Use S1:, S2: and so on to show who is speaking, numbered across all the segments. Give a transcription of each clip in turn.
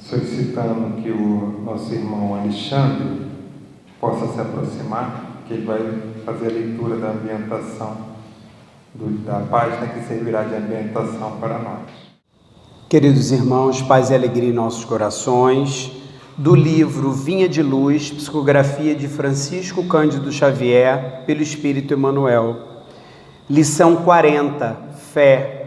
S1: solicitando que o nosso irmão Alexandre possa se aproximar, que ele vai fazer a leitura da ambientação, da página que servirá de ambientação para nós.
S2: Queridos irmãos, paz e alegria em nossos corações, do livro Vinha de Luz, psicografia de Francisco Cândido Xavier, pelo Espírito Emmanuel. Lição 40, fé.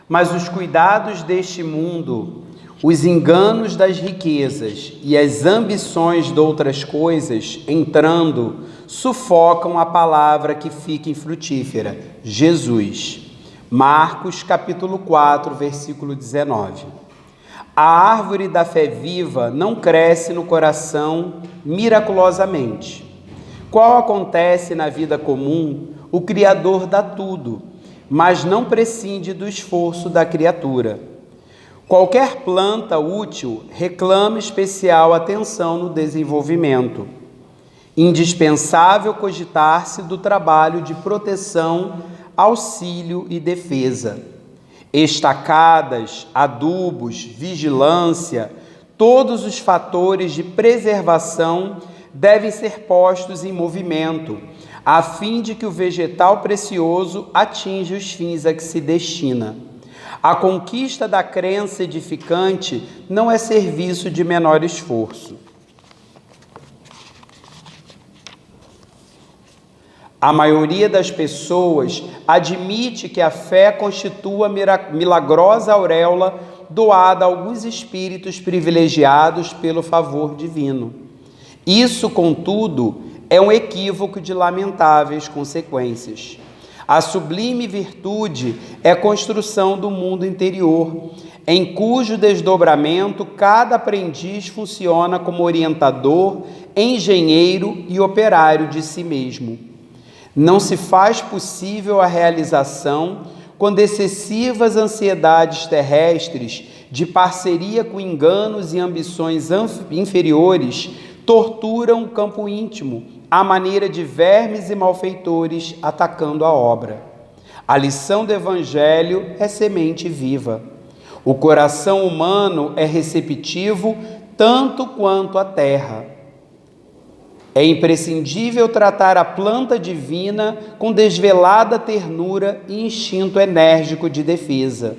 S2: Mas os cuidados deste mundo, os enganos das riquezas e as ambições de outras coisas, entrando, sufocam a palavra que fica infrutífera, Jesus. Marcos, capítulo 4, versículo 19. A árvore da fé viva não cresce no coração miraculosamente. Qual acontece na vida comum, o Criador dá tudo, mas não prescinde do esforço da criatura. Qualquer planta útil reclama especial atenção no desenvolvimento. Indispensável cogitar-se do trabalho de proteção, auxílio e defesa. Estacadas, adubos, vigilância, todos os fatores de preservação devem ser postos em movimento, a fim de que o vegetal precioso atinja os fins a que se destina. A conquista da crença edificante não é serviço de menor esforço. A maioria das pessoas admite que a fé constitua milagrosa auréola doada a alguns espíritos privilegiados pelo favor divino. Isso, contudo, é um equívoco de lamentáveis consequências. A sublime virtude é a construção do mundo interior, em cujo desdobramento cada aprendiz funciona como orientador, engenheiro e operário de si mesmo. Não se faz possível a realização quando excessivas ansiedades terrestres, de parceria com enganos e ambições inferiores, torturam o campo íntimo, à maneira de vermes e malfeitores atacando a obra. A lição do Evangelho é semente viva. O coração humano é receptivo tanto quanto a terra. É imprescindível tratar a planta divina com desvelada ternura e instinto enérgico de defesa.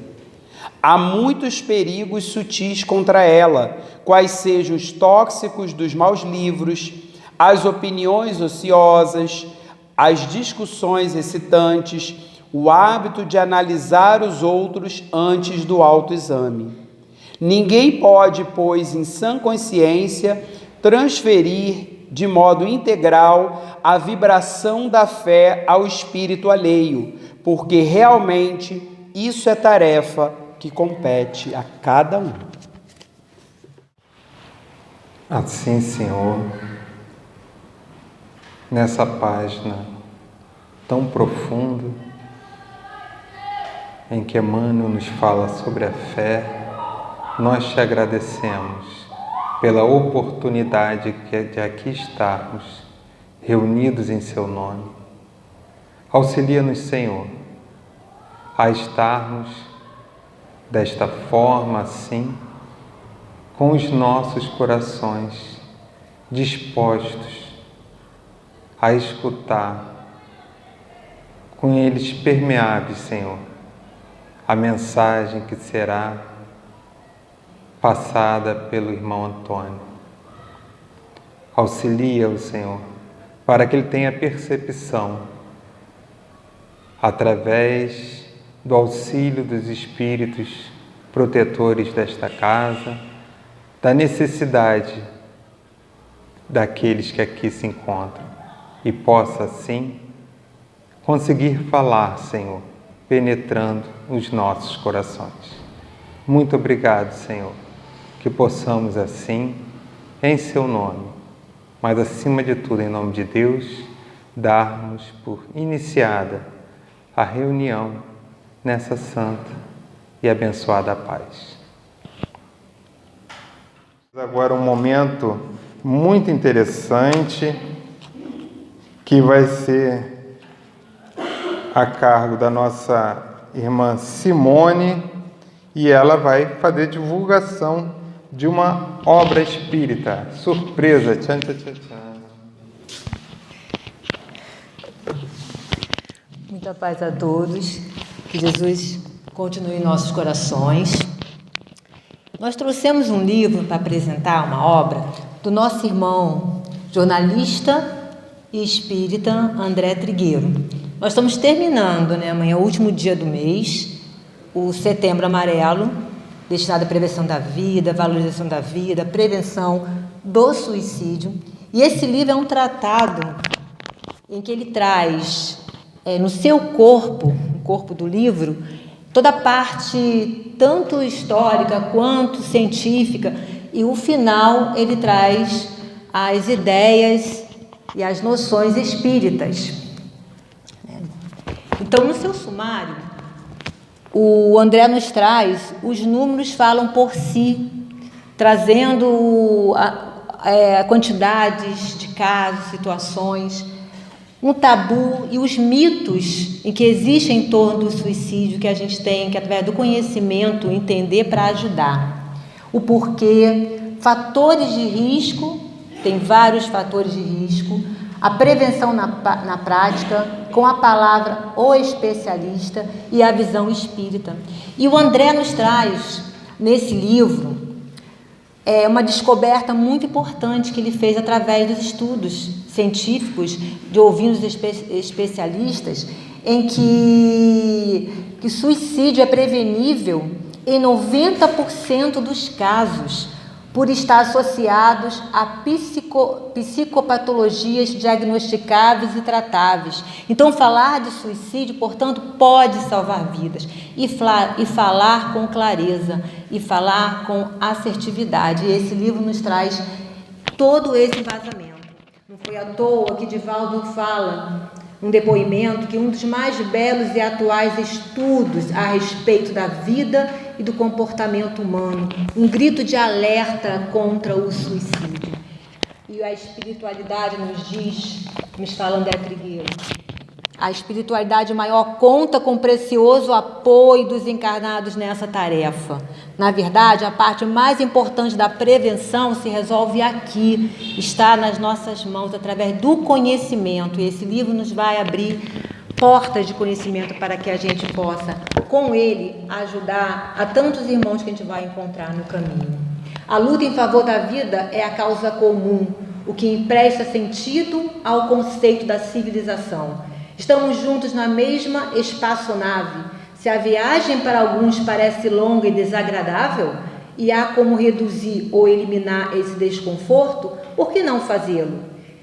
S2: Há muitos perigos sutis contra ela, quais sejam os tóxicos dos maus livros, as opiniões ociosas, as discussões excitantes, o hábito de analisar os outros antes do autoexame. Ninguém pode, pois, em sã consciência, transferir de modo integral a vibração da fé ao espírito alheio, porque realmente isso é tarefa que compete a cada um.
S1: Assim, Senhor, nessa página tão profunda, em que Emmanuel nos fala sobre a fé, nós te agradecemos pela oportunidade de aqui estarmos reunidos em Seu nome. Auxilia-nos, Senhor, a estarmos desta forma, assim, com os nossos corações dispostos a escutar, com eles permeáveis, Senhor, a mensagem que será passada pelo irmão Antônio. Auxilia-o, Senhor, para que ele tenha percepção, através do auxílio dos espíritos protetores desta casa, da necessidade daqueles que aqui se encontram, e possa, assim, conseguir falar, Senhor, penetrando os nossos corações. Muito obrigado, Senhor, que possamos assim, em Seu nome, mas acima de tudo em nome de Deus, darmos por iniciada a reunião nessa santa e abençoada paz. Agora um momento muito interessante que vai ser a cargo da nossa irmã Simone, e ela vai fazer divulgação de uma obra espírita. Surpresa! Tchan, tchan, tchan, tchan.
S3: Muita paz a todos. Que Jesus continue em nossos corações. Nós trouxemos um livro para apresentar, uma obra do nosso irmão jornalista e espírita André Trigueiro. Nós estamos terminando, amanhã é o último dia do mês, o Setembro Amarelo, destinado à prevenção da vida, valorização da vida, prevenção do suicídio. E esse livro é um tratado em que ele traz no seu corpo, no corpo do livro, toda a parte tanto histórica quanto científica, e o final ele traz as ideias e as noções espíritas. Então, no seu sumário, o André nos traz, os números falam por si, trazendo quantidades de casos, situações, um tabu e os mitos em que existem em torno do suicídio, que a gente tem que, através do conhecimento, entender para ajudar. O porquê, fatores de risco, tem vários fatores de risco, a prevenção na prática, com a palavra o especialista e a visão espírita. E o André nos traz, nesse livro, uma descoberta muito importante que ele fez através dos estudos científicos, de ouvindo os especialistas, em que suicídio é prevenível em 90% dos casos, por estar associados a psicopatologias diagnosticáveis e tratáveis. Então, falar de suicídio, portanto, pode salvar vidas. E falar com clareza, e falar com assertividade. E esse livro nos traz todo esse embasamento. Não foi à toa que Divaldo fala, um depoimento, que um dos mais belos e atuais estudos a respeito da vida e do comportamento humano, um grito de alerta contra o suicídio. E a espiritualidade nos diz, nos fala André Trigueiro, a espiritualidade maior conta com precioso apoio dos encarnados nessa tarefa. Na verdade, a parte mais importante da prevenção se resolve aqui, está nas nossas mãos, através do conhecimento. E esse livro nos vai abrir portas de conhecimento para que a gente possa, com ele, ajudar a tantos irmãos que a gente vai encontrar no caminho. A luta em favor da vida é a causa comum, o que empresta sentido ao conceito da civilização. Estamos juntos na mesma espaçonave. Se a viagem para alguns parece longa e desagradável, e há como reduzir ou eliminar esse desconforto, por que não fazê-lo?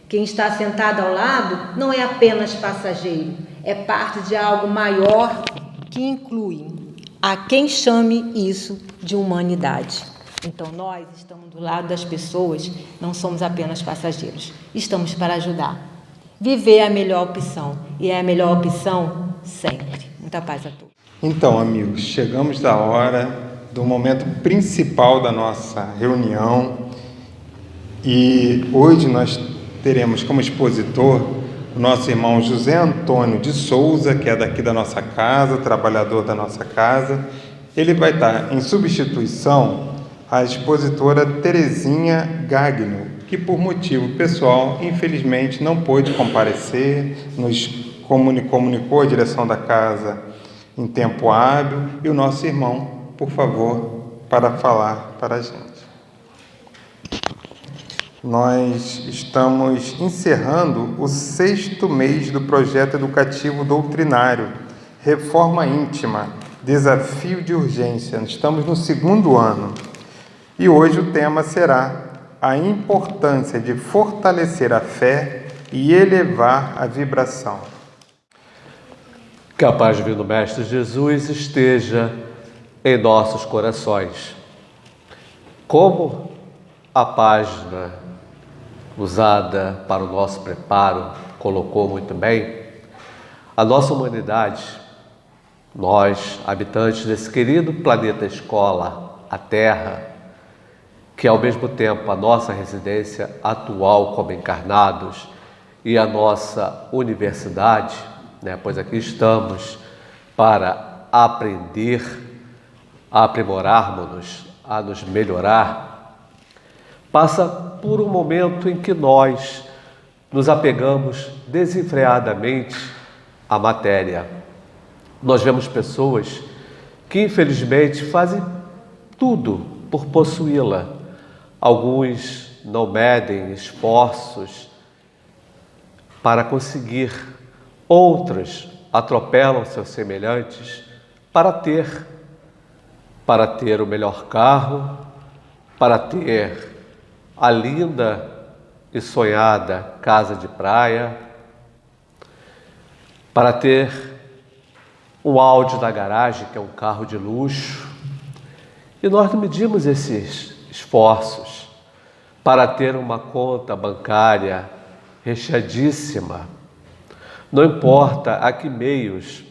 S3: Quem está sentado ao lado não é apenas passageiro, é parte de algo maior que inclui a quem chame isso de humanidade. Então, nós estamos do lado das pessoas, não somos apenas passageiros, estamos para ajudar. Viver é a melhor opção, e é a melhor opção sempre. Muita paz a todos.
S1: Então, amigos, chegamos da hora, do momento principal da nossa reunião, e hoje nós teremos como expositor o nosso irmão José Antônio de Souza, que é daqui da nossa casa, trabalhador da nossa casa. Ele vai estar em substituição à expositora Terezinha Gagno, que por motivo pessoal, infelizmente, não pôde comparecer, nos comunicou a direção da casa em tempo hábil, e o nosso irmão, por favor, para falar para a gente. Nós estamos encerrando o 6º mês do projeto educativo doutrinário, Reforma Íntima, Desafio de Urgência. Estamos no 2º ano, e hoje o tema será a importância de fortalecer a fé e elevar a vibração.
S4: Que a paz divina do Mestre Jesus esteja em nossos corações. Como a página usada para o nosso preparo colocou muito bem, a nossa humanidade, nós, habitantes desse querido planeta escola, a Terra, que é ao mesmo tempo a nossa residência atual como encarnados e a nossa universidade, pois aqui estamos para aprender, a aprimorarmos-nos, a nos melhorar, passa por um momento em que nós nos apegamos desenfreadamente à matéria. Nós vemos pessoas que infelizmente fazem tudo por possuí-la. Alguns não medem esforços para conseguir, outros atropelam seus semelhantes para ter o melhor carro, para ter a linda e sonhada casa de praia, para ter um Audi na garagem, que é um carro de luxo. E nós não medimos esses esforços para ter uma conta bancária recheadíssima. Não importa a que meios,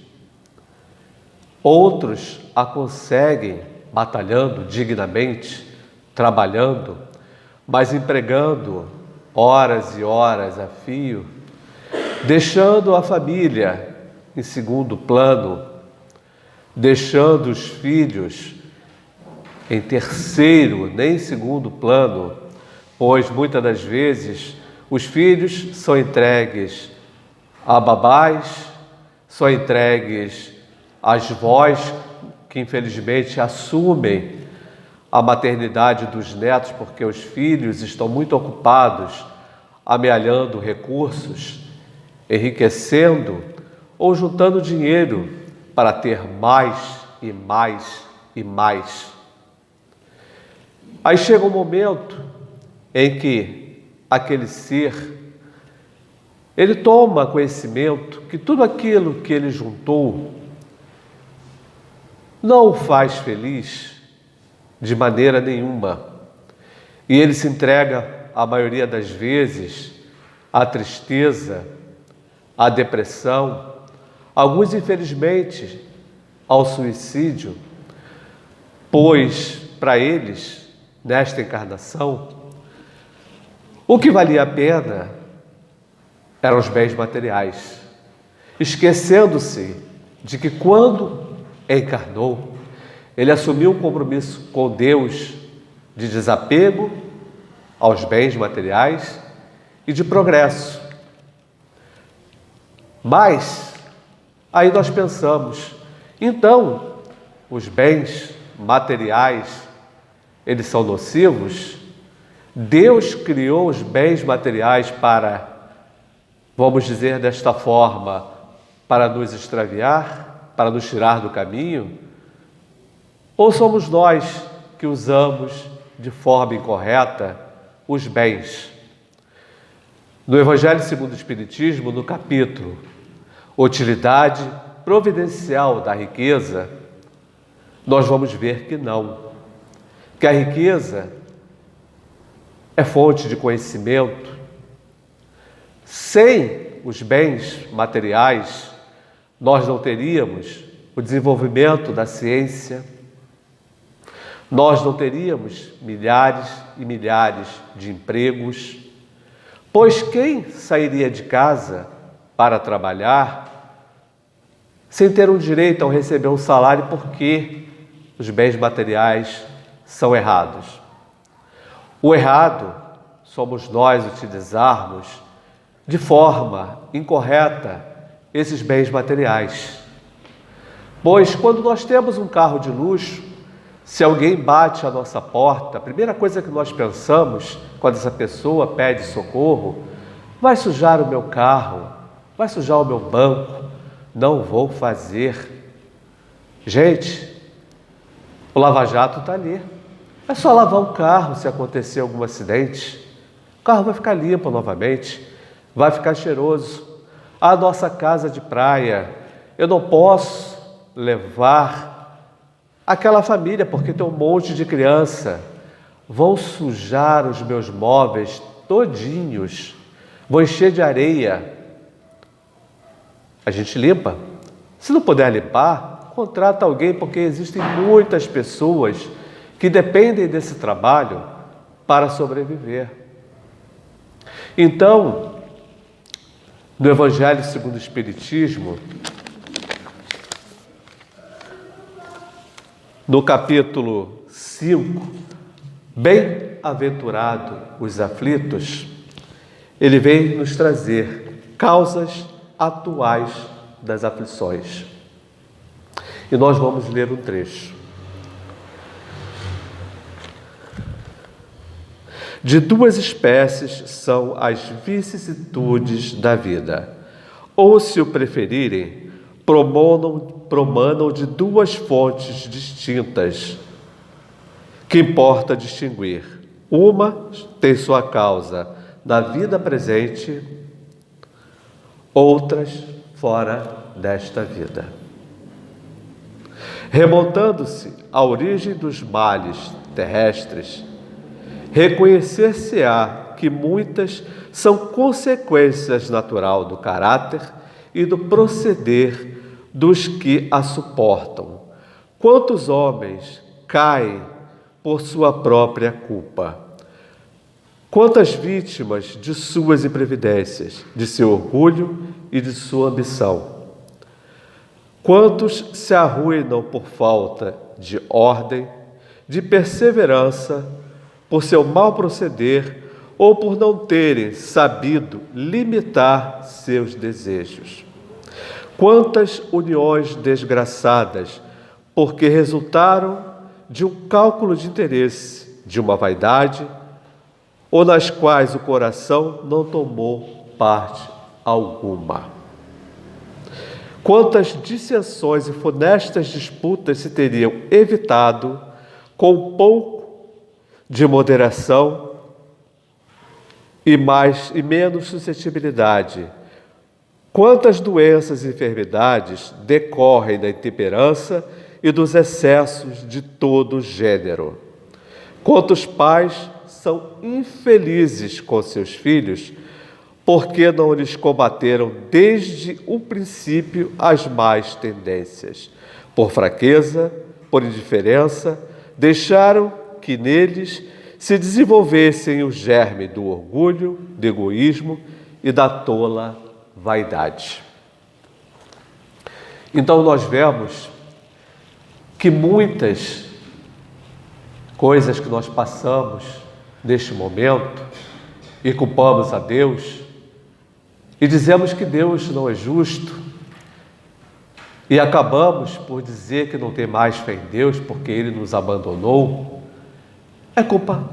S4: outros a conseguem batalhando dignamente, trabalhando, mas empregando horas e horas a fio, deixando a família em segundo plano, deixando os filhos em terceiro, nem segundo plano, pois muitas das vezes os filhos são entregues a babás, são entregues às vós que infelizmente assumem a maternidade dos netos porque os filhos estão muito ocupados amealhando recursos, enriquecendo ou juntando dinheiro para ter mais e mais e mais. Aí chega um momento em que aquele ser, ele toma conhecimento que tudo aquilo que ele juntou não o faz feliz de maneira nenhuma. E ele se entrega, a maioria das vezes, à tristeza, à depressão, alguns, infelizmente, ao suicídio, pois, para eles, nesta encarnação, o que valia a pena eram os bens materiais, esquecendo-se de que quando encarnou, ele assumiu um compromisso com Deus de desapego aos bens materiais e de progresso. Mas, aí nós pensamos, então, os bens materiais, eles são nocivos? Deus criou os bens materiais para, vamos dizer desta forma, para nos extraviar, para nos tirar do caminho? Ou somos nós que usamos de forma incorreta os bens? No Evangelho segundo o Espiritismo, no capítulo Utilidade Providencial da Riqueza, nós vamos ver que não, que a riqueza é fonte de conhecimento. Sem os bens materiais, nós não teríamos o desenvolvimento da ciência, nós não teríamos milhares e milhares de empregos, pois quem sairia de casa para trabalhar sem ter um direito a receber um salário porque os bens materiais são errados? O errado somos nós utilizarmos de forma incorreta esses bens materiais. Pois quando nós temos um carro de luxo, se alguém bate à nossa porta, a primeira coisa que nós pensamos quando essa pessoa pede socorro: vai sujar o meu carro, vai sujar o meu banco, não vou fazer. Gente, o lava-jato está ali. É só lavar o carro se acontecer algum acidente. O carro vai ficar limpo novamente, vai ficar cheiroso. A nossa casa de praia, eu não posso levar aquela família porque tem um monte de criança. Vão sujar os meus móveis todinhos, vão encher de areia. A gente limpa. Se não puder limpar, contrata alguém, porque existem muitas pessoas que dependem desse trabalho para sobreviver. Então, no Evangelho segundo o Espiritismo, no capítulo 5, bem bem-aventurado os aflitos, ele vem nos trazer causas atuais das aflições. E nós vamos ler um trecho. De duas espécies são as vicissitudes da vida, ou, se o preferirem, promanam de duas fontes distintas, que importa distinguir. Uma tem sua causa na vida presente, outras fora desta vida. Remontando-se à origem dos males terrestres, reconhecer-se-á que muitas são consequências natural do caráter e do proceder dos que a suportam. Quantos homens caem por sua própria culpa? Quantas vítimas de suas imprevidências, de seu orgulho e de sua ambição? Quantos se arruinam por falta de ordem, de perseverança, por seu mau proceder ou por não terem sabido limitar seus desejos? Quantas uniões desgraçadas, porque resultaram de um cálculo de interesse, de uma vaidade, ou nas quais o coração não tomou parte alguma. Quantas dissensões e funestas disputas se teriam evitado com um pouco de moderação e menos suscetibilidade. Quantas doenças e enfermidades decorrem da intemperança e dos excessos de todo gênero. Quantos pais são infelizes com seus filhos porque não lhes combateram desde o princípio as más tendências. Por fraqueza, por indiferença, deixaram que neles se desenvolvessem o germe do orgulho, do egoísmo e da tola vaidade. Então nós vemos que muitas coisas que nós passamos neste momento e culpamos a Deus e dizemos que Deus não é justo e acabamos por dizer que não tem mais fé em Deus porque Ele nos abandonou, é culpa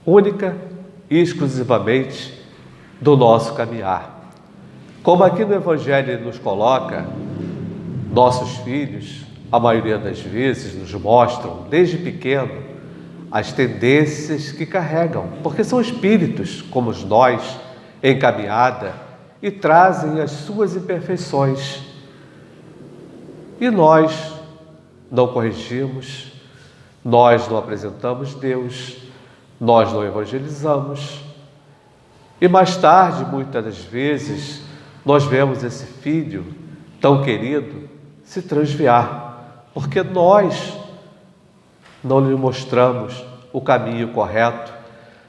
S4: única e exclusivamente do nosso caminhar. Como aqui no Evangelho Ele nos coloca, nossos filhos, a maioria das vezes, nos mostram desde pequeno as tendências que carregam, porque são espíritos como nós, em caminhada, e trazem as suas imperfeições. E nós não corrigimos, nós não apresentamos Deus, nós não evangelizamos. E mais tarde, muitas das vezes, nós vemos esse filho tão querido se transviar, porque nós não lhe mostramos o caminho correto.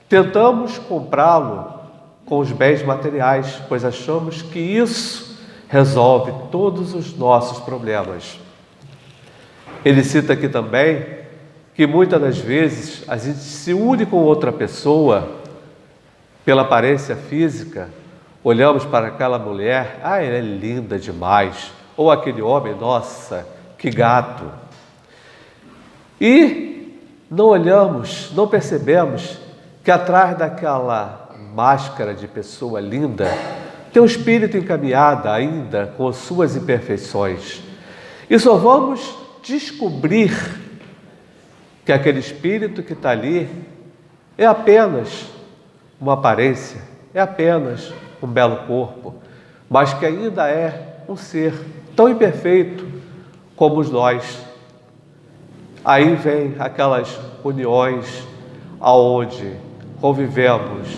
S4: Tentamos comprá-lo com os bens materiais, pois achamos que isso resolve todos os nossos problemas. Ele cita aqui também que muitas das vezes a gente se une com outra pessoa pela aparência física, olhamos para aquela mulher, ela é linda demais, ou aquele homem, nossa, que gato. E não olhamos, não percebemos que atrás daquela máscara de pessoa linda tem um espírito encaminhado ainda com suas imperfeições. E só vamos descobrir que aquele espírito que está ali é apenas uma aparência, é apenas um belo corpo, mas que ainda é um ser tão imperfeito como nós. Aí vem aquelas uniões aonde convivemos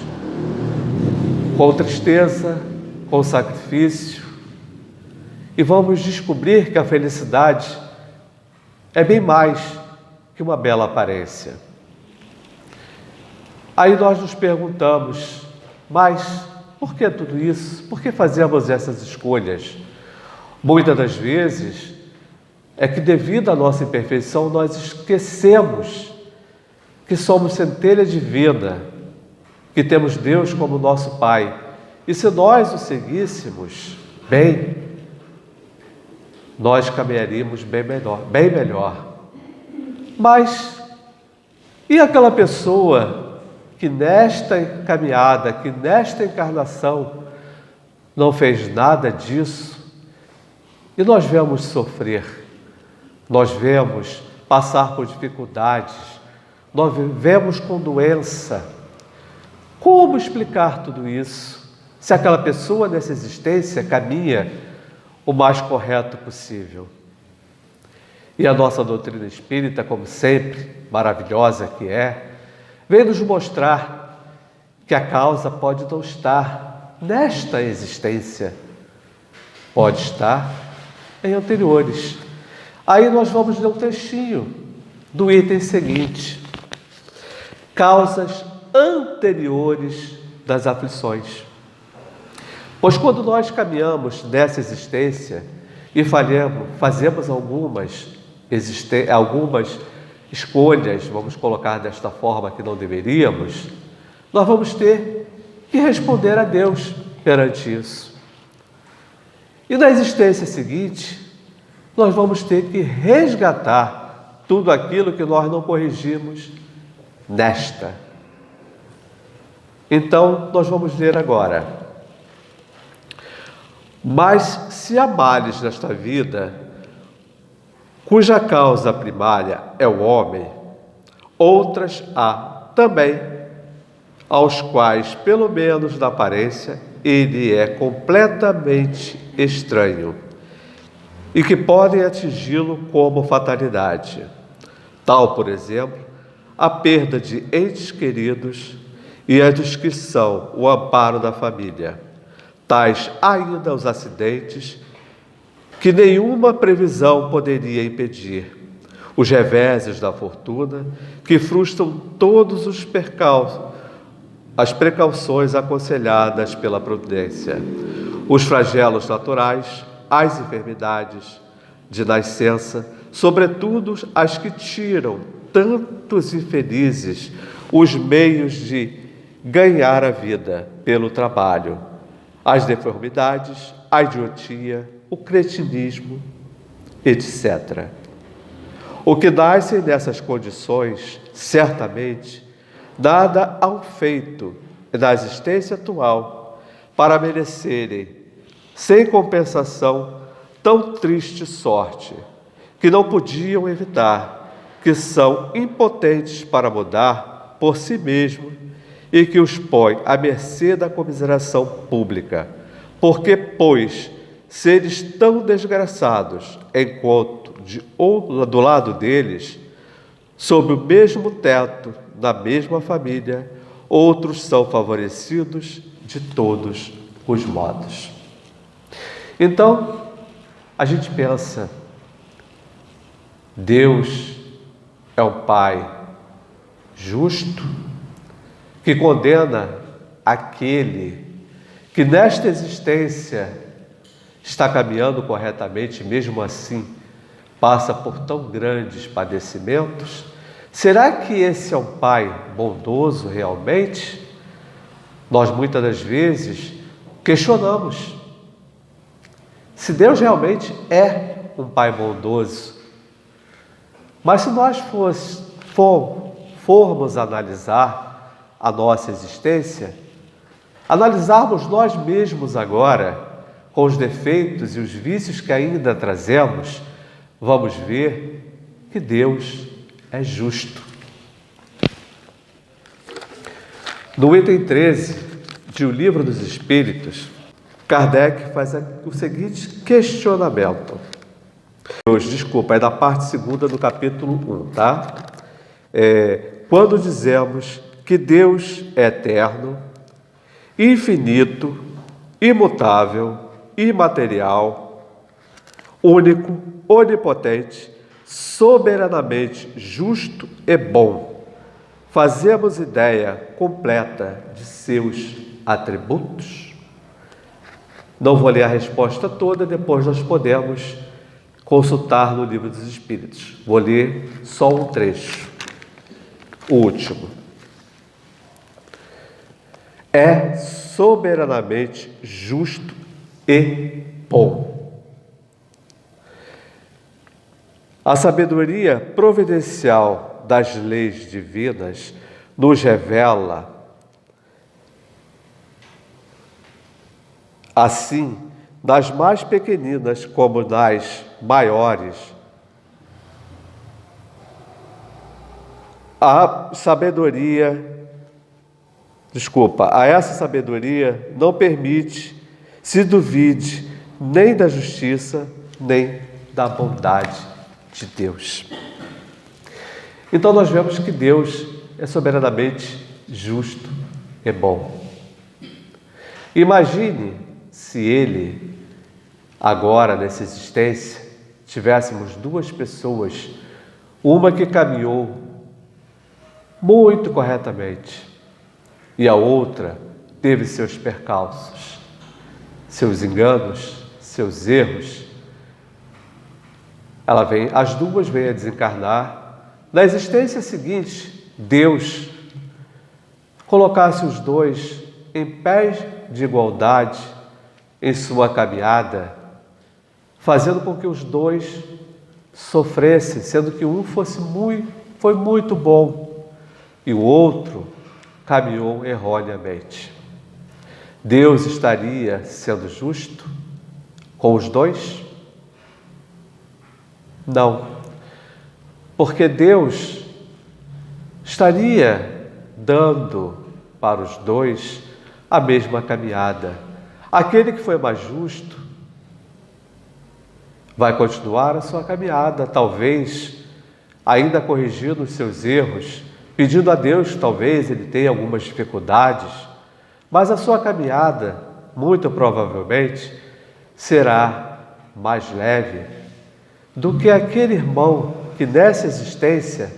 S4: com tristeza, com sacrifício, e vamos descobrir que a felicidade é bem mais que uma bela aparência. Aí nós nos perguntamos, mas por que tudo isso? Por que fazemos essas escolhas? Muitas das vezes é que devido à nossa imperfeição nós esquecemos que somos centelha divina, que temos Deus como nosso Pai, e se nós o seguíssemos bem, nós caminharíamos bem melhor. Mas, e aquela pessoa que nesta caminhada, que nesta encarnação, não fez nada disso, e nós vemos sofrer, nós vemos passar por dificuldades, nós vivemos com doença. Como explicar tudo isso? Se aquela pessoa nessa existência caminha o mais correto possível. E a nossa doutrina espírita, como sempre, maravilhosa que é, vem nos mostrar que a causa pode não estar nesta existência, pode estar em anteriores. Aí nós vamos ler um trechinho do item seguinte: causas anteriores das aflições. Pois quando nós caminhamos nessa existência e fazemos algumas escolhas, vamos colocar desta forma que não deveríamos, nós vamos ter que responder a Deus perante isso. E na existência seguinte, nós vamos ter que resgatar tudo aquilo que nós não corrigimos nesta. Então, nós vamos ler agora. Mas se há males nesta vida, cuja causa primária é o homem, outras há também, aos quais, pelo menos na aparência, ele é completamente estranho, e que podem atingi-lo como fatalidade. Tal, por exemplo, a perda de entes queridos e a dos que são o amparo da família. Tais ainda os acidentes que nenhuma previsão poderia impedir, os reveses da fortuna que frustram todos os as precauções aconselhadas pela providência, os flagelos naturais, as enfermidades de nascença, sobretudo as que tiram tantos infelizes os meios de ganhar a vida pelo trabalho, as deformidades, a idiotia, o cretinismo, etc. O que nascem nessas condições, certamente, nada há feito na existência atual para merecerem, sem compensação, tão triste sorte, que não podiam evitar, que são impotentes para mudar por si mesmo e que os põe à mercê da comiseração pública, porque, pois, seres tão desgraçados, enquanto do lado deles, sob o mesmo teto, na mesma família, outros são favorecidos de todos os modos. Então, a gente pensa, Deus é um Pai justo, que condena aquele que nesta existência está caminhando corretamente, mesmo assim passa por tão grandes padecimentos. Será que esse é um Pai bondoso realmente? Nós muitas das vezes questionamos se Deus realmente é um Pai bondoso. Mas se nós formos analisar a nossa existência, analisarmos nós mesmos agora, com os defeitos e os vícios que ainda trazemos, vamos ver que Deus é justo. No item 13 de O Livro dos Espíritos, Kardec faz o seguinte questionamento. É da parte 2ª do capítulo 1, tá? Quando dizemos que Deus é eterno, infinito, imutável, imaterial, único, onipotente, soberanamente justo e bom, fazemos ideia completa de seus atributos? Não vou ler a resposta toda, depois nós podemos consultar no Livro dos Espíritos. Vou ler só um trecho. o último. É soberanamente justo e bom. A sabedoria providencial das leis divinas nos revela, assim, nas mais pequeninas como nas maiores, a essa sabedoria não permite se duvide nem da justiça, nem da bondade de Deus. Então nós vemos que Deus é soberanamente justo e bom. Imagine se Ele, agora nessa existência, tivéssemos duas pessoas, uma que caminhou muito corretamente e a outra teve seus percalços, seus enganos, seus erros. As duas vêm a desencarnar. Na existência seguinte, Deus colocasse os dois em pés de igualdade em sua caminhada, fazendo com que os dois sofressem, sendo que um foi muito bom e o outro caminhou erroneamente. Deus estaria sendo justo com os dois? Não, porque Deus estaria dando para os dois a mesma caminhada. Aquele que foi mais justo vai continuar a sua caminhada, talvez ainda corrigindo os seus erros, pedindo a Deus, talvez ele tenha algumas dificuldades, mas a sua caminhada, muito provavelmente, será mais leve do que aquele irmão que nessa existência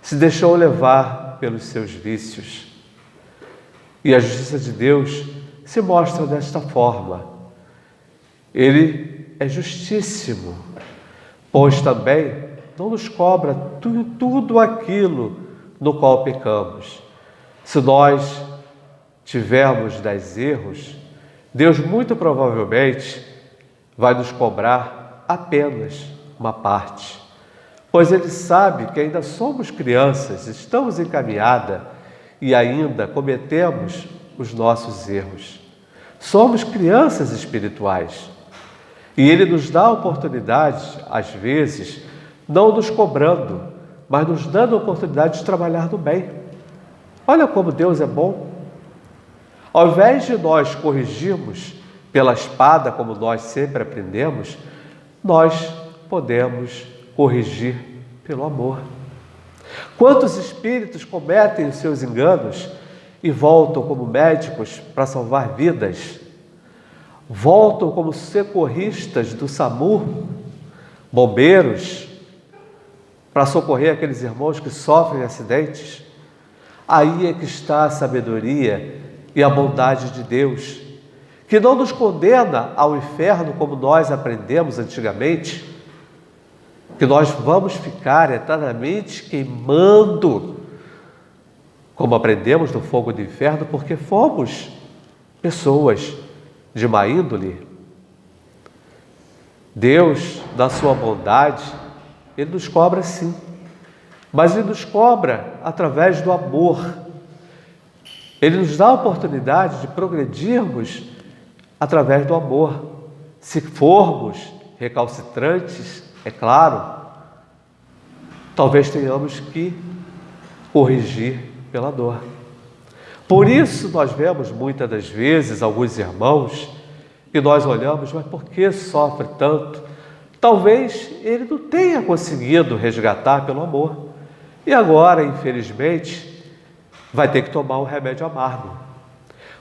S4: se deixou levar pelos seus vícios. E a justiça de Deus se mostra desta forma. Ele é justíssimo, pois também não nos cobra tudo aquilo no qual pecamos. Se nós tivermos 10 erros, Deus muito provavelmente vai nos cobrar apenas uma parte, pois Ele sabe que ainda somos crianças, estamos em caminhada e ainda cometemos os nossos erros. Somos crianças espirituais e Ele nos dá a oportunidade, às vezes, não nos cobrando, mas nos dando a oportunidade de trabalhar no bem. Olha como Deus é bom. Ao invés de nós corrigirmos pela espada, como nós sempre aprendemos, nós podemos corrigir pelo amor. Quantos espíritos cometem os seus enganos e voltam como médicos para salvar vidas? Voltam como socorristas do SAMU, bombeiros, para socorrer aqueles irmãos que sofrem acidentes? Aí é que está a sabedoria e a bondade de Deus, que não nos condena ao inferno como nós aprendemos antigamente, que nós vamos ficar eternamente queimando, como aprendemos no fogo do inferno, porque fomos pessoas de má índole. Deus, na sua bondade, Ele nos cobra sim, mas Ele nos cobra através do amor. Ele nos dá a oportunidade de progredirmos através do amor. Se formos recalcitrantes, é claro, talvez tenhamos que corrigir pela dor. Por isso nós vemos muitas das vezes alguns irmãos que nós olhamos, mas por que sofre tanto? Talvez ele não tenha conseguido resgatar pelo amor. E agora, infelizmente, vai ter que tomar um remédio amargo.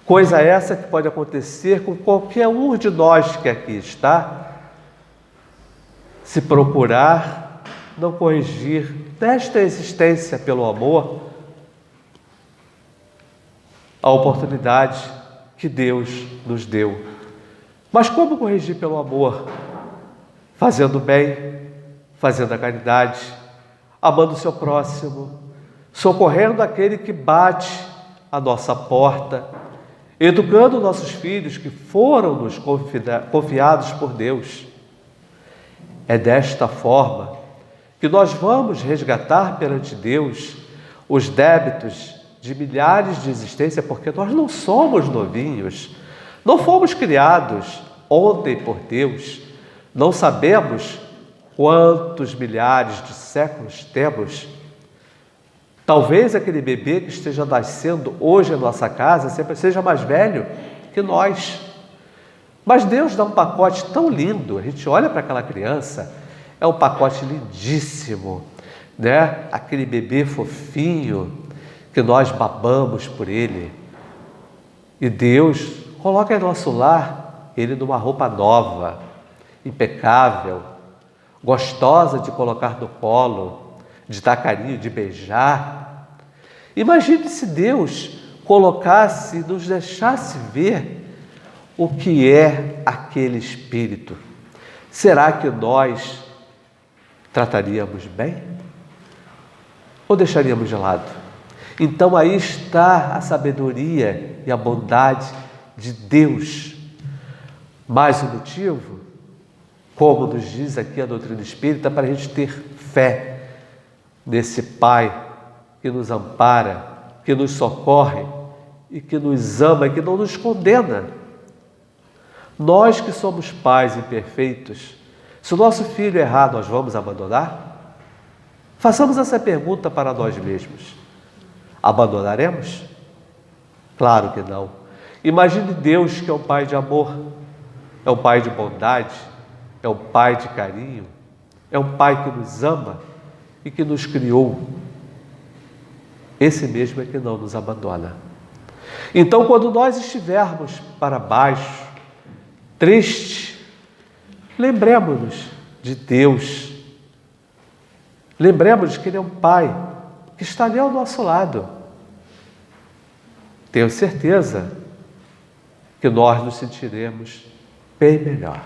S4: Coisa essa que pode acontecer com qualquer um de nós que aqui está, se procurar não corrigir nesta existência pelo amor a oportunidade que Deus nos deu. Mas como corrigir pelo amor? Fazendo bem, fazendo a caridade, amando o seu próximo, socorrendo aquele que bate à nossa porta, educando nossos filhos que foram nos confiados por Deus. É desta forma que nós vamos resgatar perante Deus os débitos de milhares de existências, porque nós não somos novinhos, não fomos criados ontem por Deus, não sabemos quantos milhares de séculos temos. Talvez aquele bebê que esteja nascendo hoje em nossa casa sempre seja mais velho que nós. Mas Deus dá um pacote tão lindo, a gente olha para aquela criança, é um pacote lindíssimo, né? Aquele bebê fofinho que nós babamos por ele. E Deus coloca em nosso lar ele numa roupa nova, impecável, gostosa de colocar no colo, de dar carinho, de beijar. Imagine se Deus colocasse, nos deixasse ver o que é aquele espírito. Será que nós trataríamos bem? Ou deixaríamos de lado? Então aí está a sabedoria e a bondade de Deus. Mais um motivo, como nos diz aqui a doutrina espírita, para a gente ter fé nesse Pai que nos ampara, que nos socorre e que nos ama e que não nos condena. Nós que somos pais imperfeitos, se o nosso filho errar, nós vamos abandonar? Façamos essa pergunta para nós mesmos. Abandonaremos? Claro que não. Imagine Deus, que é um Pai de amor, é um Pai de bondade, é um Pai de carinho, é um Pai que nos ama e que nos criou. Esse mesmo é que não nos abandona. Então, quando nós estivermos para baixo, triste, lembremos-nos de Deus. Lembremos que Ele é um Pai que está ali ao nosso lado. Tenho certeza que nós nos sentiremos bem melhor.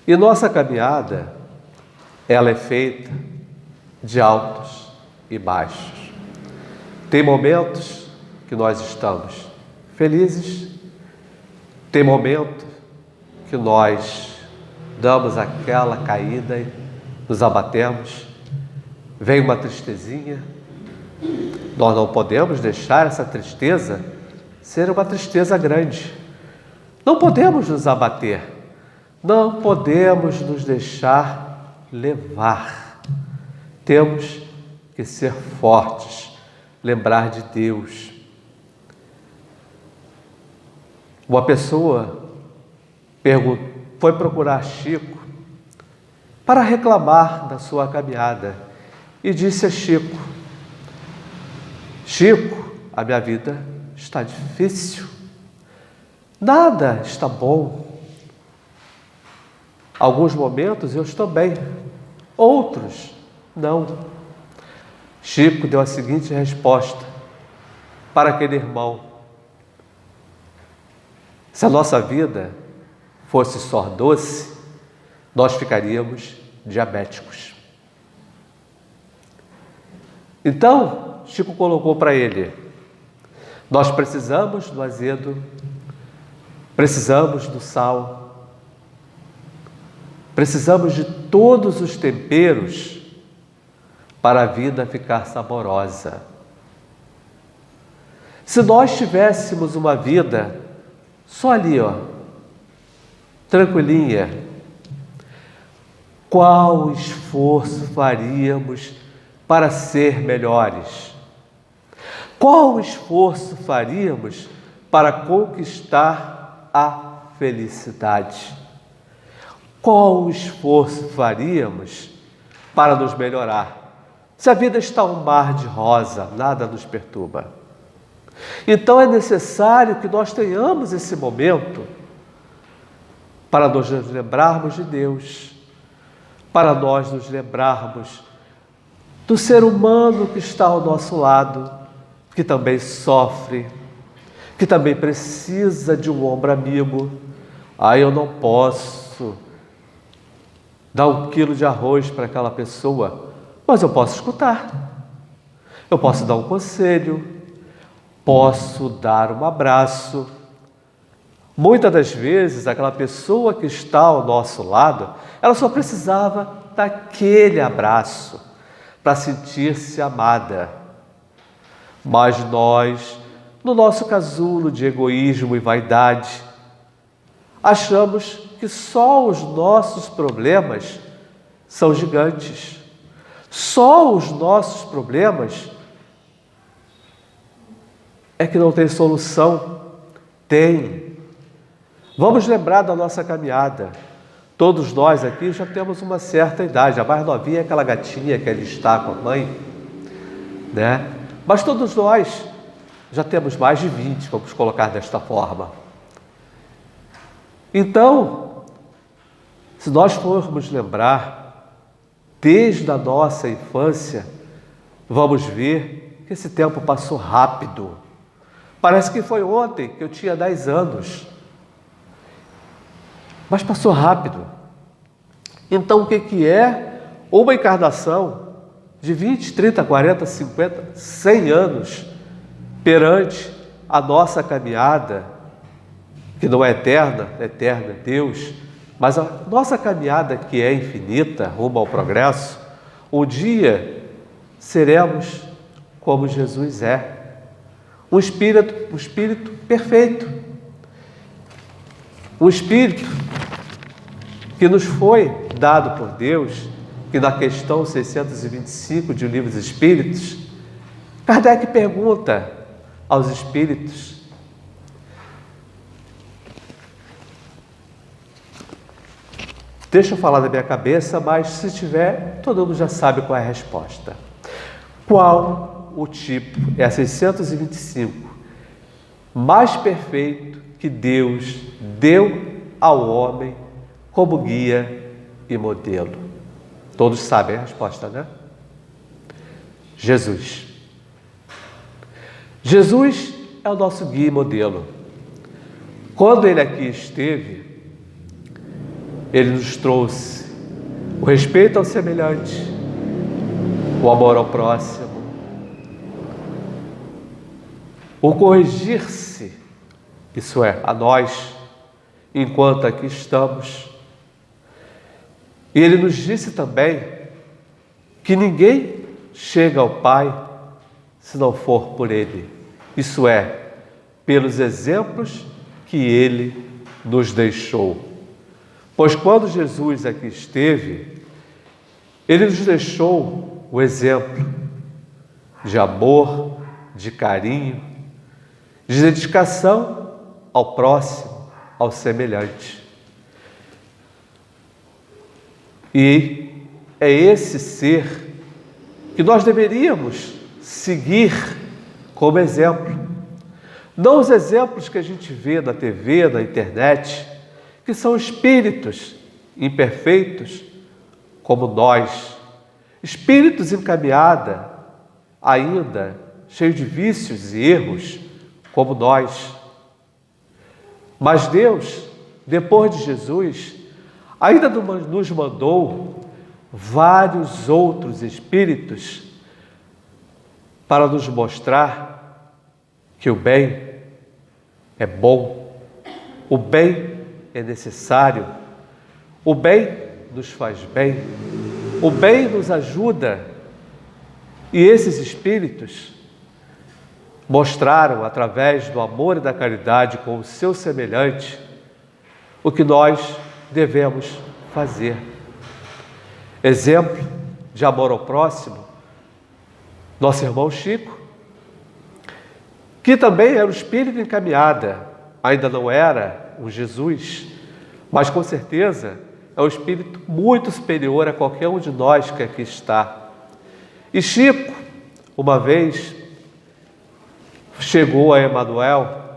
S4: E nossa caminhada, ela é feita de altos e baixos. Tem momentos que nós estamos felizes, tem momento que nós damos aquela caída e nos abatemos, vem uma tristezinha. Nós não podemos deixar essa tristeza ser uma tristeza grande. Não podemos nos abater. Não podemos nos deixar levar. Temos que ser fortes, lembrar de Deus. Uma pessoa foi procurar Chico para reclamar da sua caminhada e disse a Chico: Chico, a minha vida está difícil, nada está bom. Alguns momentos eu estou bem, outros não. Chico deu a seguinte resposta para aquele irmão: se a nossa vida fosse só doce, nós ficaríamos diabéticos. Então, Chico colocou para ele: nós precisamos do azedo, precisamos do sal, precisamos de todos os temperos para a vida ficar saborosa. Se nós tivéssemos uma vida só ali, tranquilinha, qual esforço faríamos para ser melhores? Qual esforço faríamos para conquistar a felicidade? Qual esforço faríamos para nos melhorar? Se a vida está um mar de rosa, nada nos perturba. Então é necessário que nós tenhamos esse momento para nós nos lembrarmos de Deus, para nós nos lembrarmos do ser humano que está ao nosso lado, que também sofre, que também precisa de um ombro amigo. Eu não posso dar 1 quilo de arroz para aquela pessoa, mas eu posso escutar, eu posso dar um conselho, posso dar um abraço. Muitas das vezes, aquela pessoa que está ao nosso lado, ela só precisava daquele abraço para sentir-se amada. Mas nós, no nosso casulo de egoísmo e vaidade, achamos que só os nossos problemas são gigantes. Só os nossos problemas é que não tem solução. Tem. Vamos lembrar da nossa caminhada. Todos nós aqui já temos uma certa idade. A mais novinha é aquela gatinha que ali está com a mãe, né? Mas todos nós já temos mais de 20, vamos colocar desta forma. Então, se nós formos lembrar, desde a nossa infância, vamos ver que esse tempo passou rápido. Parece que foi ontem que eu tinha 10 anos. Mas passou rápido. Então, o que é uma encarnação de 20, 30, 40, 50, 100 anos perante a nossa caminhada, que não é eterna, eterna é Deus, mas a nossa caminhada que é infinita, rumo ao progresso, um dia seremos como Jesus é, um espírito perfeito, um espírito que nos foi dado por Deus, que na questão 625 de O Livro dos Espíritos, Kardec pergunta aos espíritos: deixa eu falar da minha cabeça, mas se tiver, todo mundo já sabe qual é a resposta. Qual o tipo, é a 625, mais perfeito que Deus deu ao homem como guia e modelo? Todos sabem a resposta, né? Jesus. Jesus é o nosso guia e modelo. Quando Ele aqui esteve, Ele nos trouxe o respeito ao semelhante, o amor ao próximo, o corrigir-se, isso é, a nós, enquanto aqui estamos. E Ele nos disse também que ninguém chega ao Pai se não for por Ele, isso é, pelos exemplos que Ele nos deixou. Pois quando Jesus aqui esteve, Ele nos deixou o exemplo de amor, de carinho, de dedicação ao próximo, ao semelhante. E é esse ser que nós deveríamos seguir como exemplo. Não os exemplos que a gente vê na TV, na internet, que são espíritos imperfeitos como nós, espíritos encaminhados ainda, cheios de vícios e erros como nós. Mas Deus, depois de Jesus, ainda nos mandou vários outros espíritos para nos mostrar que o bem é bom, o bem é necessário, o bem nos faz bem, o bem nos ajuda. E esses espíritos mostraram, através do amor e da caridade com o seu semelhante, o que nós devemos fazer. Exemplo de amor ao próximo, nosso irmão Chico, que também era um espírito encaminhado, ainda não era um Jesus, mas com certeza é um espírito muito superior a qualquer um de nós que aqui está. E Chico, uma vez, chegou a Emmanuel,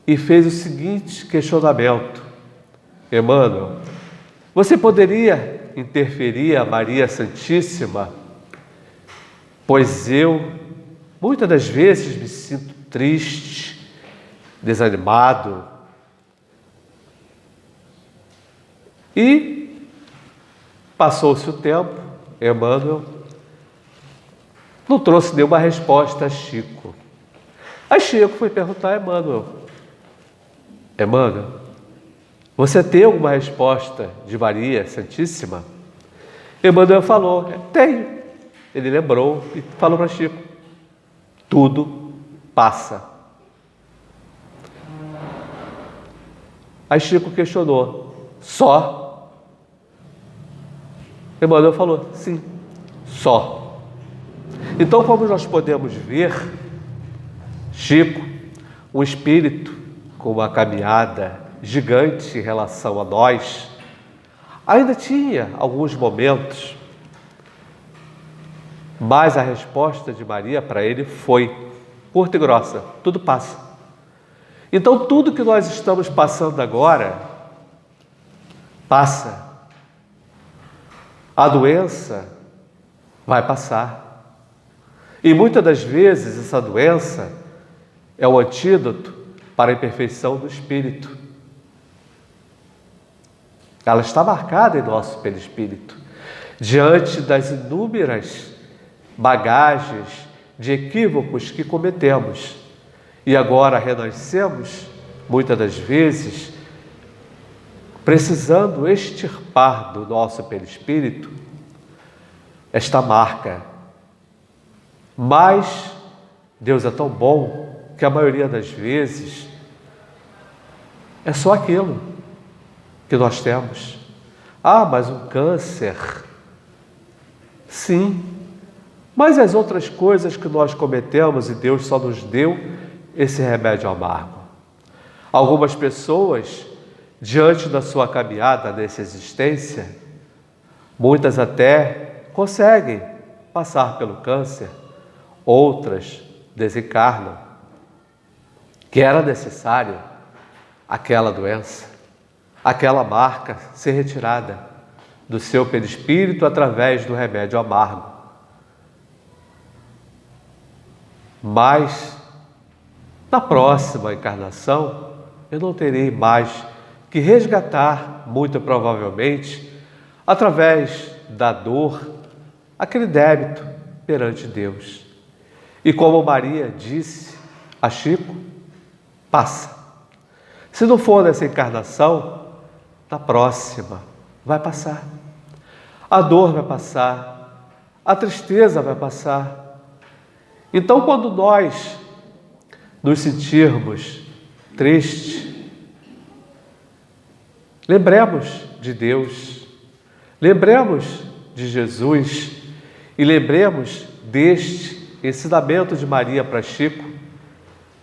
S4: e fez o seguinte questionamento: Emmanuel, você poderia interferir a Maria Santíssima, pois eu, muitas das vezes, me sinto triste, desanimado. E passou-se o tempo, Emmanuel não trouxe nenhuma resposta a Chico. Aí Chico foi perguntar a Emmanuel: Emmanuel, você tem alguma resposta de Maria Santíssima? Emmanuel falou: tenho. Ele lembrou e falou para Chico: tudo passa. Aí Chico questionou: só? Emmanuel falou: sim, só. Então, como nós podemos ver, Chico, um espírito com uma caminhada gigante em relação a nós, ainda tinha alguns momentos, mas a resposta de Maria para ele foi curta e grossa: tudo passa. Então, tudo que nós estamos passando agora, passa. A doença vai passar. E muitas das vezes essa doença é o antídoto para a imperfeição do espírito. Ela está marcada em nosso perispírito, diante das inúmeras bagagens de equívocos que cometemos. E agora renascemos, muitas das vezes, precisando extirpar do nosso perispírito esta marca. Mas Deus é tão bom que a maioria das vezes é só aquilo que nós temos. Ah, mas um câncer. Sim, mas as outras coisas que nós cometemos e Deus só nos deu esse remédio amargo. Algumas pessoas, diante da sua caminhada nessa existência, muitas até conseguem passar pelo câncer, outras desencarnam, que era necessário aquela doença, aquela marca ser retirada do seu perispírito através do remédio amargo. Mas, na próxima encarnação, eu não terei mais que resgatar, muito provavelmente, através da dor, aquele débito perante Deus. E como Maria disse a Chico, passa. Se não for nessa encarnação, na próxima vai passar. A dor vai passar, a tristeza vai passar. Então, quando nós nos sentirmos tristes, lembremos de Deus, lembremos de Jesus e lembremos deste ensinamento de Maria para Chico,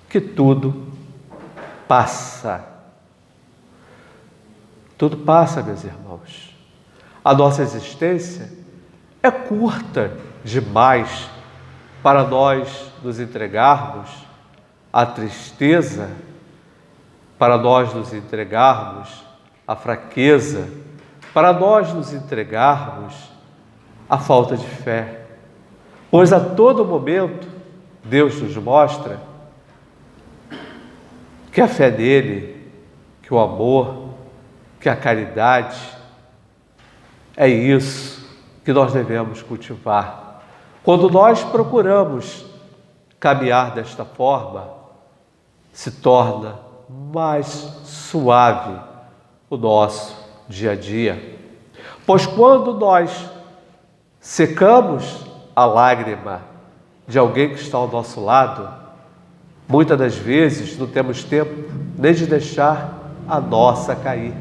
S4: que tudo passa. Tudo passa, meus irmãos. A nossa existência é curta demais para nós nos entregarmos à tristeza, para nós nos entregarmos à fraqueza, para nós nos entregarmos à falta de fé. Pois a todo momento Deus nos mostra que a fé nele, que o amor, que a caridade, é isso que nós devemos cultivar. Quando nós procuramos caminhar desta forma, se torna mais suave o nosso dia a dia. Pois quando nós secamos a lágrima de alguém que está ao nosso lado, muitas das vezes não temos tempo nem de deixar a nossa cair,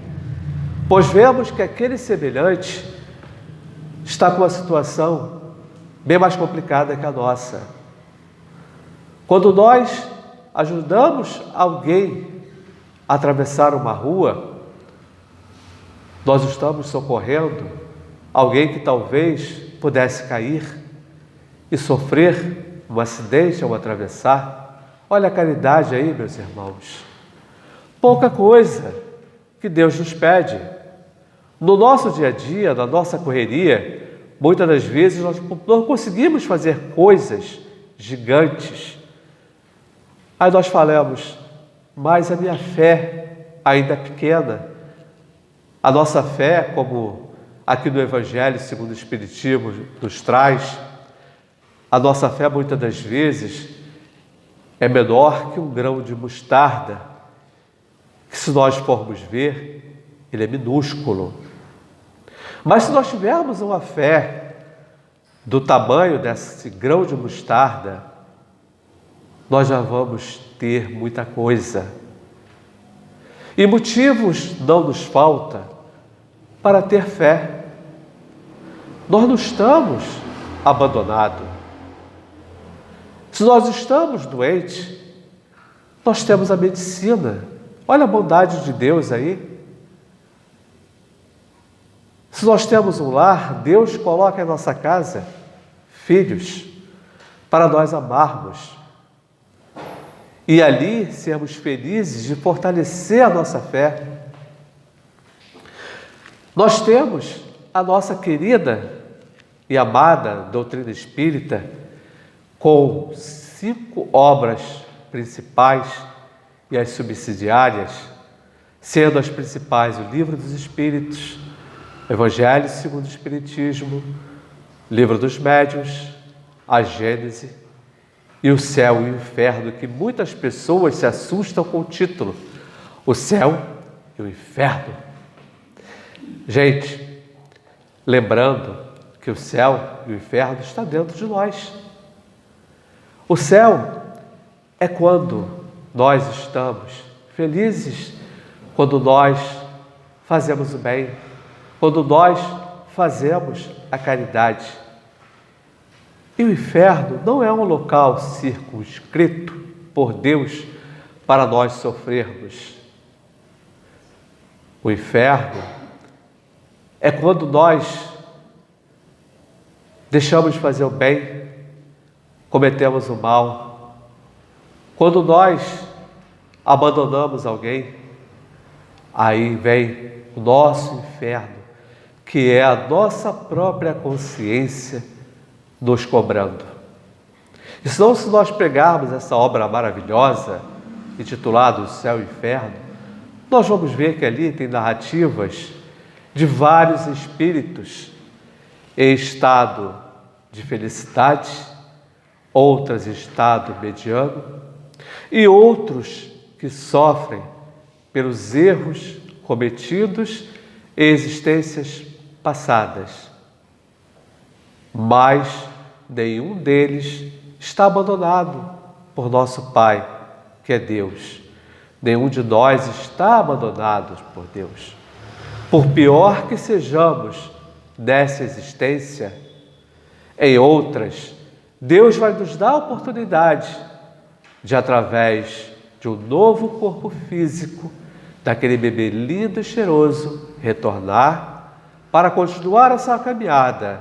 S4: pois vemos que aquele semelhante está com uma situação bem mais complicada que a nossa. Quando nós ajudamos alguém a atravessar uma rua, nós estamos socorrendo alguém que talvez pudesse cair e sofrer um acidente ao atravessar. Olha a caridade aí, meus irmãos. Pouca coisa que Deus nos pede. No nosso dia a dia, na nossa correria, muitas das vezes nós não conseguimos fazer coisas gigantes. Aí nós falamos, mas a minha fé ainda é pequena. A nossa fé, como aqui no Evangelho segundo o Espiritismo nos traz, a nossa fé muitas das vezes é menor que um grão de mostarda, que se nós formos ver, ele é minúsculo. Mas se nós tivermos uma fé do tamanho desse grão de mostarda, nós já vamos ter muita coisa. E motivos não nos faltam para ter fé. Nós não estamos abandonados. Se nós estamos doentes, nós temos a medicina. Olha a bondade de Deus aí. Se nós temos um lar, Deus coloca em nossa casa filhos para nós amarmos. E ali sermos felizes de fortalecer a nossa fé. Nós temos a nossa querida e amada doutrina espírita com 5 obras principais e as subsidiárias, sendo as principais o Livro dos Espíritos, Evangelho segundo o Espiritismo, Livro dos Médiuns, a Gênese e o Céu e o Inferno, que muitas pessoas se assustam com o título, o Céu e o Inferno. Gente, lembrando que o céu e o inferno estão dentro de nós. O céu é quando nós estamos felizes, quando nós fazemos o bem, quando nós fazemos a caridade. E o inferno não é um local circunscrito por Deus para nós sofrermos. O inferno é quando nós deixamos de fazer o bem, cometemos o mal. Quando nós abandonamos alguém, aí vem o nosso inferno, que é a nossa própria consciência nos cobrando. E senão, se nós pegarmos essa obra maravilhosa, intitulada O Céu e o Inferno, nós vamos ver que ali tem narrativas de vários espíritos em estado de felicidade, outras em estado mediano, e outros que sofrem pelos erros cometidos em existências passadas. Mas nenhum deles está abandonado por nosso Pai, que é Deus. Nenhum de nós está abandonado por Deus. Por pior que sejamos nessa existência, em outras, Deus vai nos dar a oportunidade de, através de um novo corpo físico, daquele bebê lindo e cheiroso, retornar para continuar essa caminhada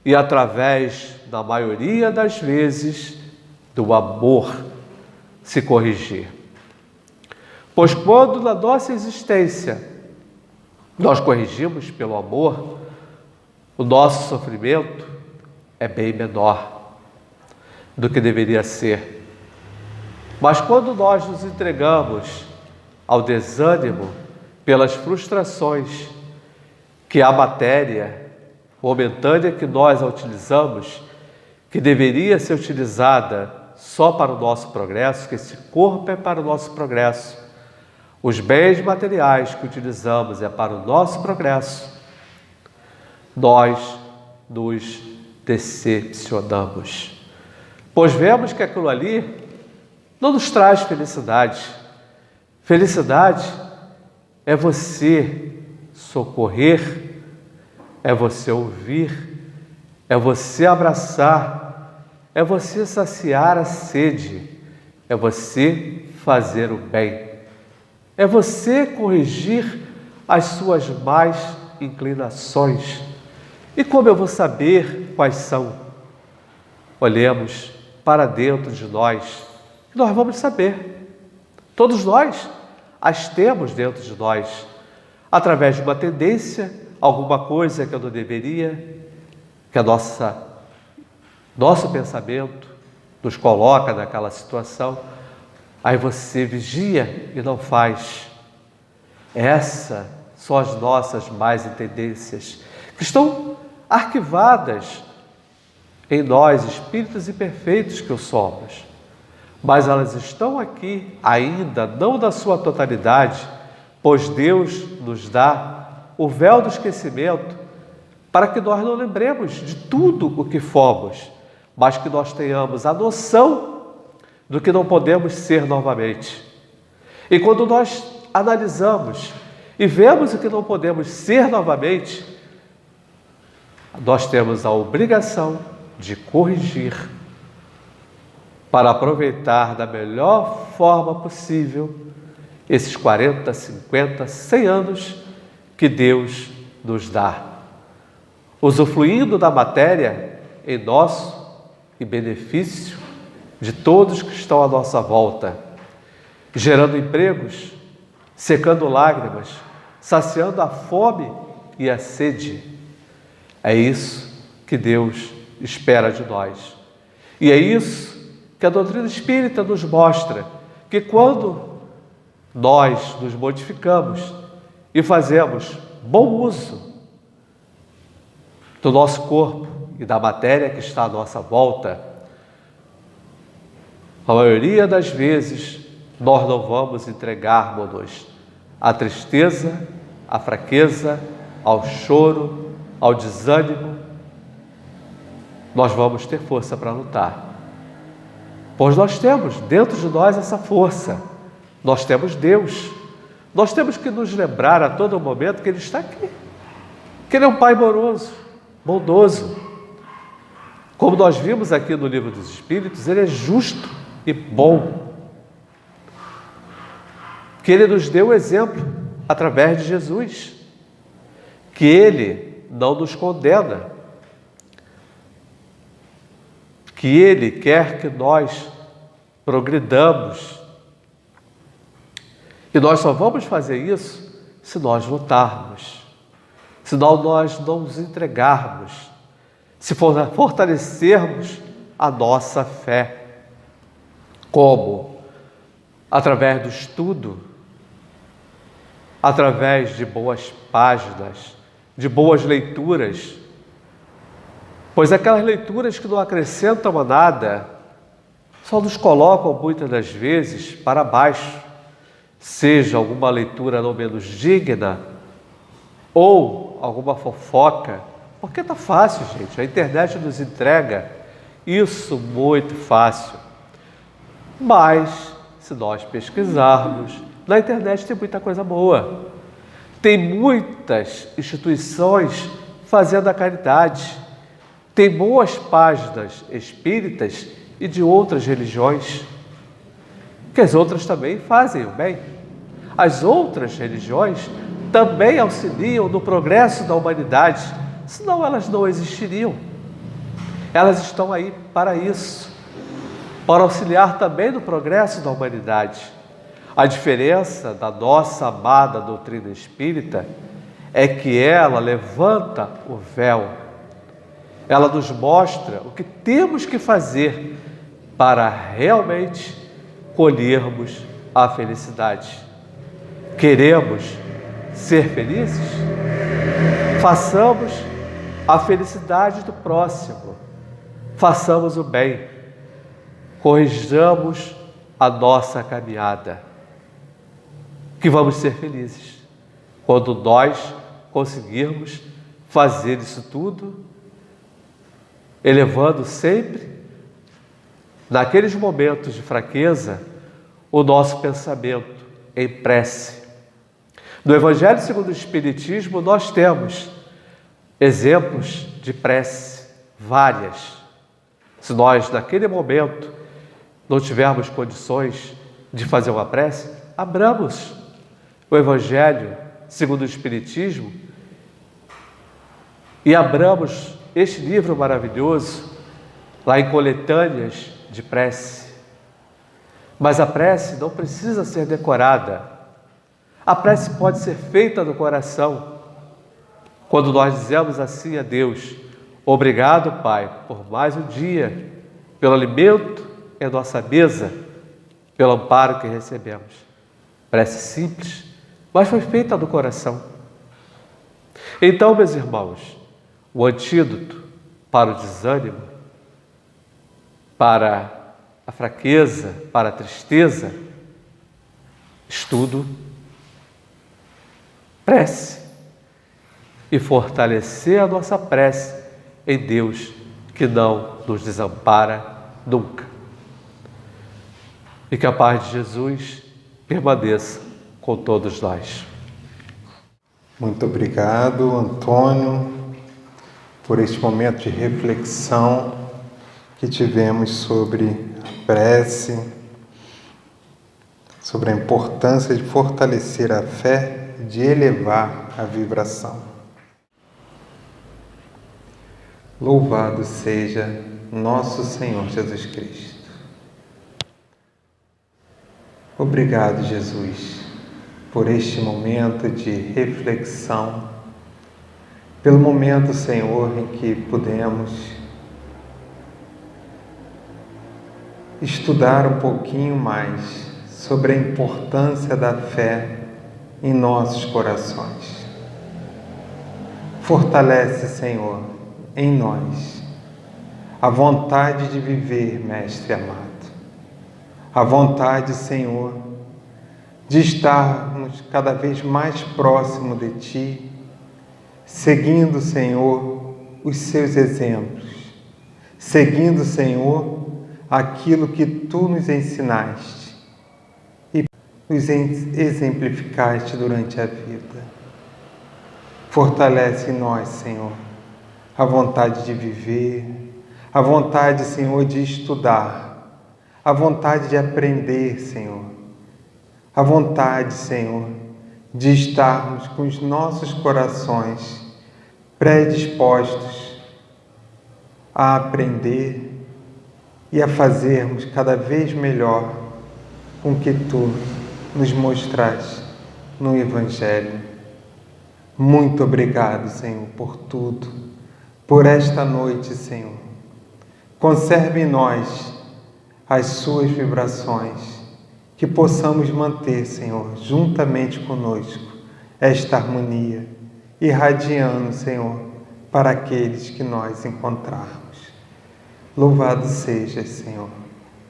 S4: e, através da maioria das vezes, do amor, se corrigir. Pois quando na nossa existência nós corrigimos pelo amor, o nosso sofrimento é bem menor do que deveria ser. Mas quando nós nos entregamos ao desânimo pelas frustrações que a matéria momentânea que nós a utilizamos, que deveria ser utilizada só para o nosso progresso, que esse corpo é para o nosso progresso, os bens materiais que utilizamos é para o nosso progresso, nós nos decepcionamos, pois vemos que aquilo ali não nos traz felicidade. Felicidade é você socorrer, é você ouvir, é você abraçar, é você saciar a sede, é você fazer o bem, é você corrigir as suas más inclinações. E como eu vou saber quais são? Olhemos para dentro de nós, que nós vamos saber. Todos nós as temos dentro de nós. através de uma tendência, alguma coisa que eu não deveria, que nosso pensamento nos coloca naquela situação, aí você vigia e não faz. Essas são as nossas más tendências, que estão arquivadas em nós, espíritos imperfeitos que o somos. Mas elas estão aqui ainda, não na sua totalidade, pois Deus nos dá o véu do esquecimento para que nós não lembremos de tudo o que fomos, mas que nós tenhamos a noção do que não podemos ser novamente. E quando nós analisamos e vemos o que não podemos ser novamente, nós temos a obrigação de corrigir para aproveitar da melhor forma possível esses 40, 50, 100 anos que Deus nos dá, usufruindo da matéria em nosso e benefício de todos que estão à nossa volta, gerando empregos, secando lágrimas, saciando a fome e a sede. É isso que Deus espera de nós. E é isso que a doutrina espírita nos mostra, que quando nós nos modificamos e fazemos bom uso do nosso corpo e da matéria que está à nossa volta, a maioria das vezes nós não vamos entregarmos-nos à tristeza, à fraqueza, ao choro, ao desânimo. Nós vamos ter força para lutar, pois nós temos dentro de nós essa força. Nós temos Deus. Nós temos que nos lembrar a todo momento que Ele está aqui, que Ele é um Pai amoroso, bondoso. Como nós vimos aqui no Livro dos Espíritos, Ele é justo e bom, que Ele nos deu o exemplo através de Jesus, que Ele não nos condena, que Ele quer que nós progridamos. E nós só vamos fazer isso se nós lutarmos, se nós não nos entregarmos, se fortalecermos a nossa fé. Como? Através do estudo, através de boas páginas, de boas leituras, pois aquelas leituras que não acrescentam a nada só nos colocam muitas das vezes para baixo, seja alguma leitura não menos digna ou alguma fofoca, porque está fácil, gente, a internet nos entrega isso muito fácil. Mas, se nós pesquisarmos, na internet tem muita coisa boa, tem muitas instituições fazendo a caridade, tem boas páginas espíritas e de outras religiões, que as outras também fazem o bem. As outras religiões também auxiliam no progresso da humanidade, senão elas não existiriam. Elas estão aí para isso, para auxiliar também no progresso da humanidade. A diferença da nossa amada doutrina espírita é que ela levanta o véu. Ela nos mostra o que temos que fazer para realmente colhermos a felicidade. Queremos ser felizes? Façamos a felicidade do próximo. Façamos o bem. Corrijamos a nossa caminhada. Que vamos ser felizes quando nós conseguirmos fazer isso tudo, elevando sempre, naqueles momentos de fraqueza, o nosso pensamento em prece. No Evangelho segundo o Espiritismo, nós temos exemplos de prece, várias. Se nós, naquele momento, não tivermos condições de fazer uma prece, abramos o Evangelho segundo o Espiritismo e abramos este livro maravilhoso, lá em coletâneas de prece. Mas a prece não precisa ser decorada. A prece pode ser feita no coração. Quando nós dizemos assim a Deus: obrigado, Pai, por mais um dia, pelo alimento em nossa mesa, pelo amparo que recebemos. Prece simples, mas foi feita no coração. Então, meus irmãos, o antídoto para o desânimo, para a fraqueza, para a tristeza, estudo, prece e fortalecer a nossa prece em Deus, que não nos desampara nunca. E que a paz de Jesus permaneça com todos nós.
S1: Muito obrigado, Antônio, por este momento de reflexão que tivemos sobre a prece, sobre a importância de fortalecer a fé e de elevar a vibração. Louvado seja nosso Senhor Jesus Cristo. Obrigado, Jesus, por este momento de reflexão, pelo momento, Senhor, em que pudemos estudar um pouquinho mais sobre a importância da fé em nossos corações. Fortalece, Senhor, em nós a vontade de viver, Mestre amado. A vontade, Senhor, de estarmos cada vez mais próximo de Ti, seguindo, Senhor, os Seus exemplos, seguindo, Senhor, aquilo que Tu nos ensinaste e nos exemplificaste durante a vida. Fortalece em nós, Senhor, a vontade de viver, a vontade, Senhor, de estudar, a vontade de aprender, Senhor, a vontade, Senhor, de estarmos com os nossos corações predispostos a aprender e a fazermos cada vez melhor com o que Tu nos mostraste no Evangelho. Muito obrigado, Senhor, por tudo, por esta noite, Senhor. Conserve em nós as Suas vibrações, que possamos manter, Senhor, juntamente conosco, esta harmonia, irradiando, Senhor, para aqueles que nós encontrarmos. Louvado seja, Senhor.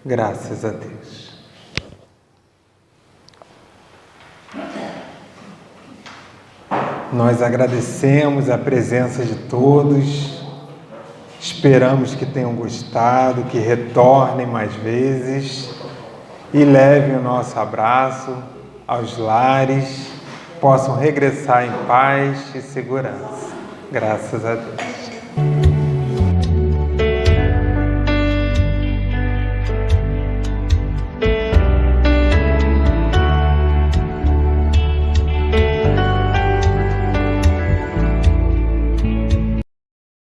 S1: Graças a Deus. Nós agradecemos a presença de todos. Esperamos que tenham gostado, que retornem mais vezes e levem o nosso abraço aos lares, possam regressar em paz e segurança. Graças a Deus.